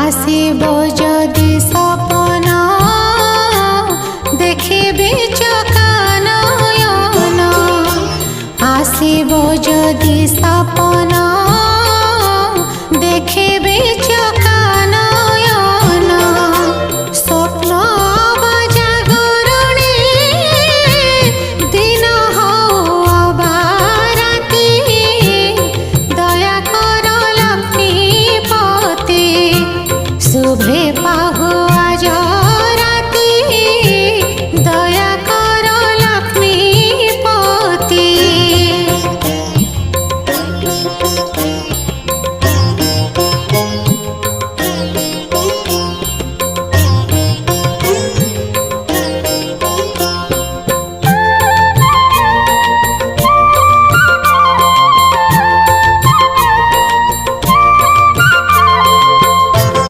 আসিব যদি সপন দেখিবি চোখা নয়ন, আসিব যদি সপন দেখিবি চোখা নয়ন। স্বপ্ন বা জাগরণে দিন হও অবা রাতি, দয়া কর লক্ষ্মীপতি শুভে